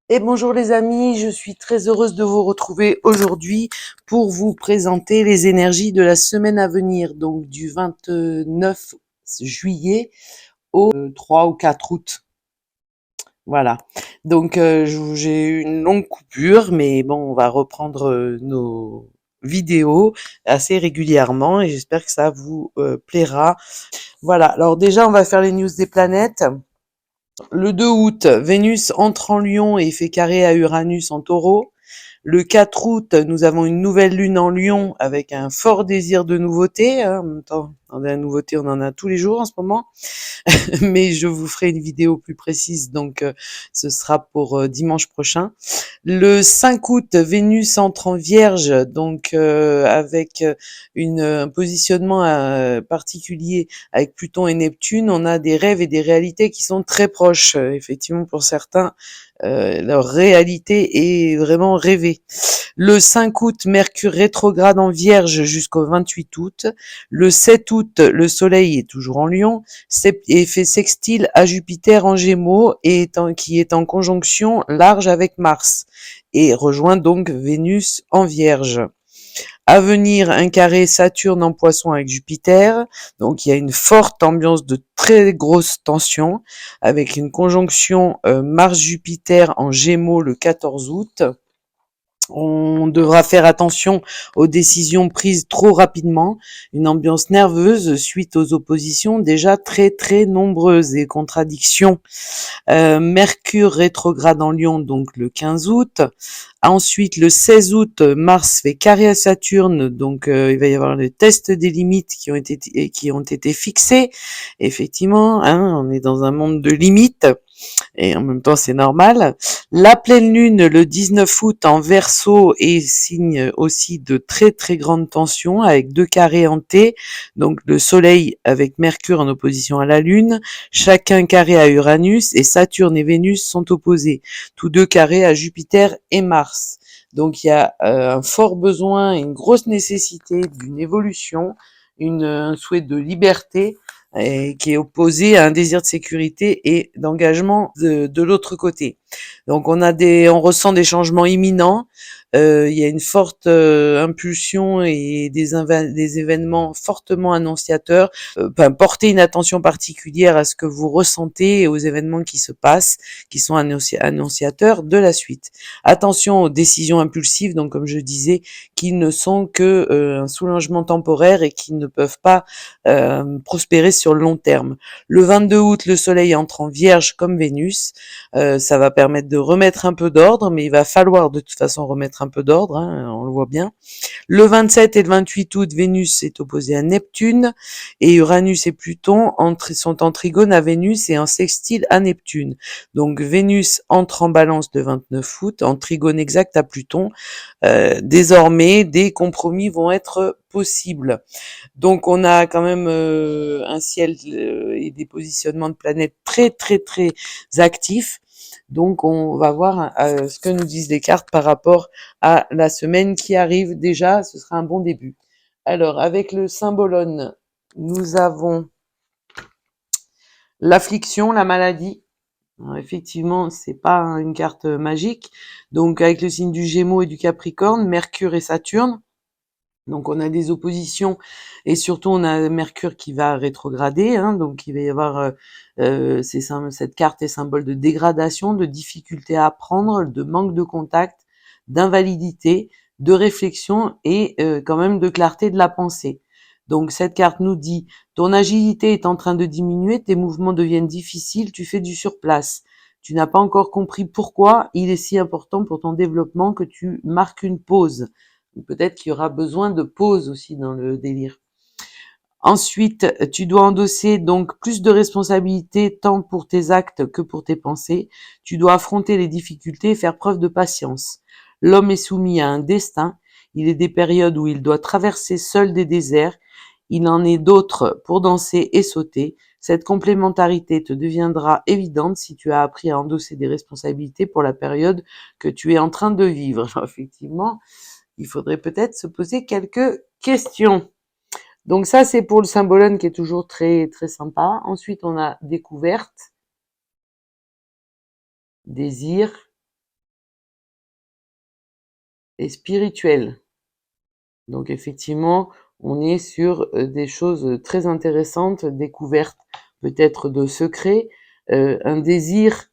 Et bonjour les amis, je suis très heureuse de vous retrouver aujourd'hui pour vous présenter les énergies de la semaine à venir, donc du 29 juillet au 3 ou 4 août. Voilà. Donc j'ai eu une longue coupure, mais bon, on va reprendre nos vidéos assez régulièrement et j'espère que ça vous plaira. Voilà. Alors déjà, on va faire les news des planètes. Le 2 août, Vénus entre en Lion et fait carré à Uranus en Taureau. Le 4 août, nous avons une nouvelle lune en Lion avec un fort désir de nouveauté. En même temps, la nouveauté, on en a tous les jours en ce moment. Mais je vous ferai une vidéo plus précise, donc ce sera pour dimanche prochain. Le 5 août, Vénus entre en Vierge, donc avec un positionnement particulier avec Pluton et Neptune, on a des rêves et des réalités qui sont très proches. Effectivement, pour certains, leur réalité est vraiment rêvée. Le 5 août, Mercure rétrograde en Vierge jusqu'au 28 août. Le 7 août, le Soleil est toujours en Lion et fait sextile à Jupiter en Gémeaux qui est en conjonction large avec Mars et rejoint donc Vénus en Vierge. À venir, un carré Saturne en Poisson avec Jupiter. Donc il y a une forte ambiance de très grosse tension avec une conjonction Mars-Jupiter en Gémeaux le 14 août. On devra faire attention aux décisions prises trop rapidement, une ambiance nerveuse suite aux oppositions déjà très très nombreuses et contradictions. Mercure rétrograde en Lion donc le 15 août. Ensuite, le 16 août, Mars fait carré à Saturne, donc il va y avoir le test des limites qui ont été fixés. Effectivement, hein, on est dans un monde de limites et en même temps c'est normal. La pleine lune le 19 août en Verseau est signe aussi de très très grande tension avec deux carrés en T, donc le Soleil avec Mercure en opposition à la Lune, chacun carré à Uranus et Saturne et Vénus sont opposés, tous deux carrés à Jupiter et Mars. Donc il y a un fort besoin, une grosse nécessité d'une évolution, un souhait de liberté et qui est opposé à un désir de sécurité et d'engagement de l'autre côté. Donc on ressent des changements imminents. Il y a une forte impulsion et des événements fortement annonciateurs. Portez une attention particulière à ce que vous ressentez et aux événements qui se passent, qui sont annonciateurs de la suite. Attention aux décisions impulsives, donc comme je disais, qui ne sont que un soulagement temporaire et qui ne peuvent pas prospérer sur le long terme. Le 22 août, le Soleil entre en Vierge comme Vénus. Ça va permettre de remettre un peu d'ordre, mais il va falloir de toute façon remettre un peu d'ordre, hein, on le voit bien. Le 27 et le 28 août, Vénus est opposée à Neptune et Uranus et Pluton sont en trigone à Vénus et en sextile à Neptune. Donc Vénus entre en Balance le 29 août, en trigone exact à Pluton. Désormais, des compromis vont être possibles. Donc on a quand même un ciel et des positionnements de planètes très très très actifs. Donc on va voir ce que nous disent les cartes par rapport à la semaine qui arrive. Déjà, ce sera un bon début. Alors avec le symbolone, nous avons l'affliction, la maladie. Alors, effectivement, c'est pas une carte magique. Donc avec le signe du Gémeaux et du Capricorne, Mercure et Saturne. Donc on a des oppositions et surtout on a Mercure qui va rétrograder, hein, donc il va y avoir cette carte est symbole de dégradation, de difficulté à apprendre, de manque de contact, d'invalidité, de réflexion et quand même de clarté de la pensée. Donc cette carte nous dit ton agilité est en train de diminuer, tes mouvements deviennent difficiles, tu fais du surplace. Tu n'as pas encore compris pourquoi il est si important pour ton développement que tu marques une pause. Peut-être qu'il y aura besoin de pause aussi dans le délire. Ensuite, tu dois endosser donc plus de responsabilités tant pour tes actes que pour tes pensées. Tu dois affronter les difficultés et faire preuve de patience. L'homme est soumis à un destin. Il est des périodes où il doit traverser seul des déserts. Il en est d'autres pour danser et sauter. Cette complémentarité te deviendra évidente si tu as appris à endosser des responsabilités pour la période que tu es en train de vivre. Alors, effectivement, il faudrait peut-être se poser quelques questions. Donc ça, c'est pour le symbolone qui est toujours très très sympa. Ensuite, on a découverte, désir, et spirituel. Donc effectivement, on est sur des choses très intéressantes, découvertes peut-être de secrets, un désir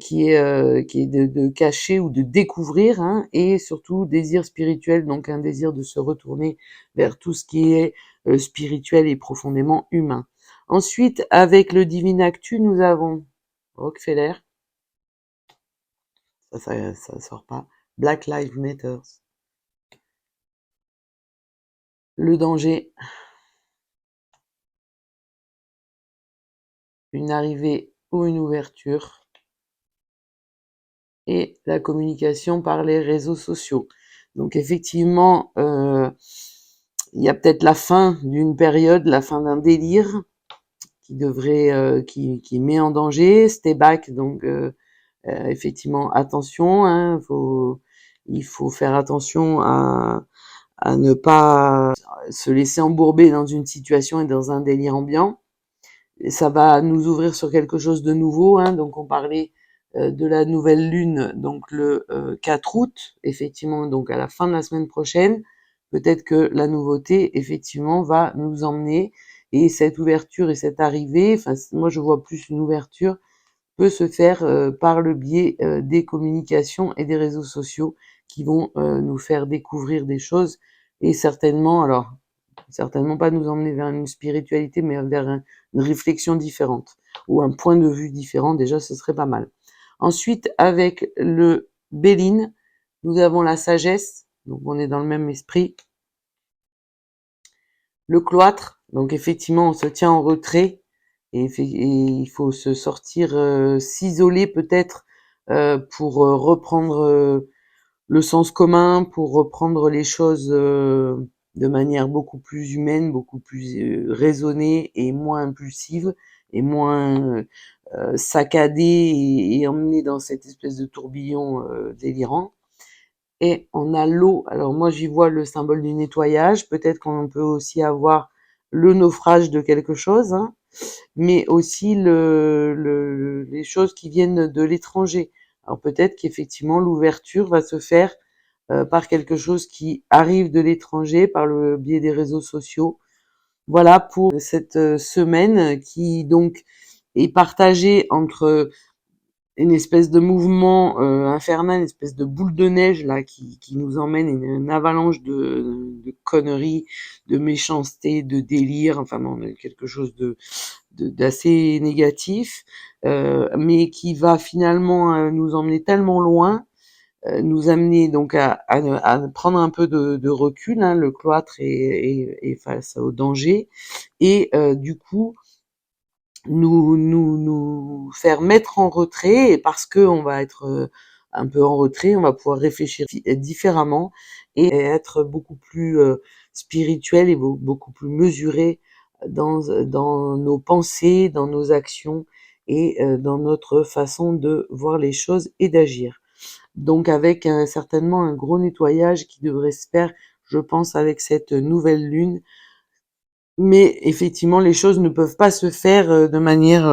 qui est de cacher ou de découvrir, hein, et surtout désir spirituel, donc un désir de se retourner vers tout ce qui est spirituel et profondément humain. Ensuite, avec le Divine Actu, nous avons Rockefeller, ça sort pas, Black Lives Matter, le danger, une arrivée ou une ouverture, et la communication par les réseaux sociaux. Donc effectivement, il y a peut-être la fin d'une période, la fin d'un délire qui devrait, qui met en danger. Stay back, donc effectivement, attention, hein, il faut faire attention à ne pas se laisser embourber dans une situation et dans un délire ambiant. Et ça va nous ouvrir sur quelque chose de nouveau, hein. Donc on parlait de la nouvelle lune, donc le 4 août, effectivement, donc à la fin de la semaine prochaine. Peut-être que la nouveauté, effectivement, va nous emmener, et cette ouverture et cette arrivée, enfin moi je vois plus une ouverture, peut se faire par le biais des communications et des réseaux sociaux qui vont nous faire découvrir des choses, et certainement, alors certainement pas nous emmener vers une spiritualité, mais vers une réflexion différente ou un point de vue différent. Déjà, ce serait pas mal. Ensuite, avec le Béline, nous avons la sagesse, donc on est dans le même esprit. Le cloître, donc effectivement, on se tient en retrait, et il faut se sortir, s'isoler peut-être pour reprendre le sens commun, pour reprendre les choses de manière beaucoup plus humaine, beaucoup plus raisonnée et moins impulsive, et moins saccadée et emmenée dans cette espèce de tourbillon délirant. Et on a l'eau. Alors moi j'y vois le symbole du nettoyage. Peut-être qu'on peut aussi avoir le naufrage de quelque chose, hein, mais aussi les choses qui viennent de l'étranger. Alors peut-être qu'effectivement l'ouverture va se faire par quelque chose qui arrive de l'étranger, par le biais des réseaux sociaux. Voilà pour cette semaine qui donc est partagée entre une espèce de mouvement infernal, une espèce de boule de neige là qui nous emmène une avalanche de conneries, de méchanceté, de délire, enfin non, quelque chose d'assez négatif, mais qui va finalement nous emmener tellement loin, nous amener donc à prendre un peu de recul, hein, le cloître est face au danger, et du coup nous faire mettre en retrait, et parce que on va être un peu en retrait, on va pouvoir réfléchir différemment et être beaucoup plus spirituel et beaucoup plus mesuré dans nos pensées, dans nos actions et dans notre façon de voir les choses et d'agir. Donc avec certainement un gros nettoyage qui devrait se faire, je pense, avec cette nouvelle lune. Mais effectivement, les choses ne peuvent pas se faire de manière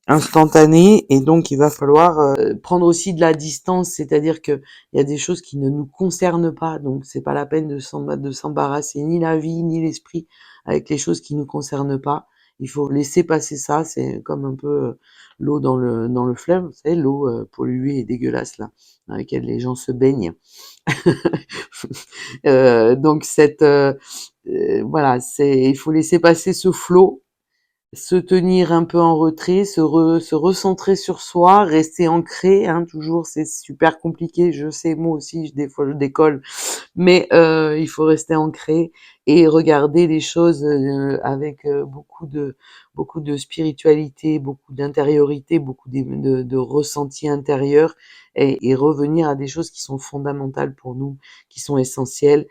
instantanée, et donc il va falloir prendre aussi de la distance, c'est-à-dire que il y a des choses qui ne nous concernent pas, donc c'est pas la peine de s'embarrasser ni la vie ni l'esprit avec les choses qui nous concernent pas. Il faut laisser passer ça, c'est comme un peu l'eau dans le fleuve, vous savez, l'eau polluée et dégueulasse là, dans laquelle les gens se baignent. Donc voilà, il faut laisser passer ce flot, se tenir un peu en retrait, se recentrer sur soi, rester ancré, hein, toujours, c'est super compliqué, je sais, moi aussi, des fois je décolle, mais il faut rester ancré et regarder les choses avec beaucoup de spiritualité, beaucoup d'intériorité, beaucoup de ressenti intérieur, et revenir à des choses qui sont fondamentales pour nous, qui sont essentielles,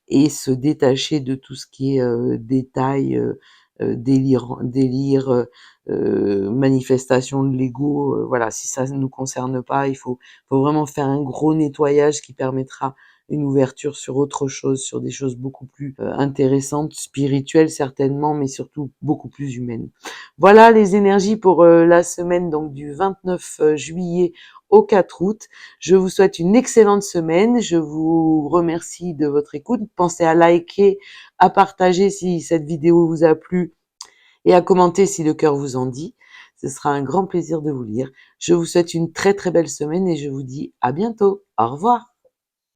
et se détacher de tout ce qui est détail, délire, manifestation de l'ego. Voilà, si ça ne nous concerne pas, faut vraiment faire un gros nettoyage qui permettra une ouverture sur autre chose, sur des choses beaucoup plus intéressantes, spirituelles certainement, mais surtout beaucoup plus humaines. Voilà les énergies pour la semaine donc du 29 juillet au 4 août. Je vous souhaite une excellente semaine. Je vous remercie de votre écoute. Pensez à liker, à partager si cette vidéo vous a plu et à commenter si le cœur vous en dit. Ce sera un grand plaisir de vous lire. Je vous souhaite une très très belle semaine et je vous dis à bientôt. Au revoir.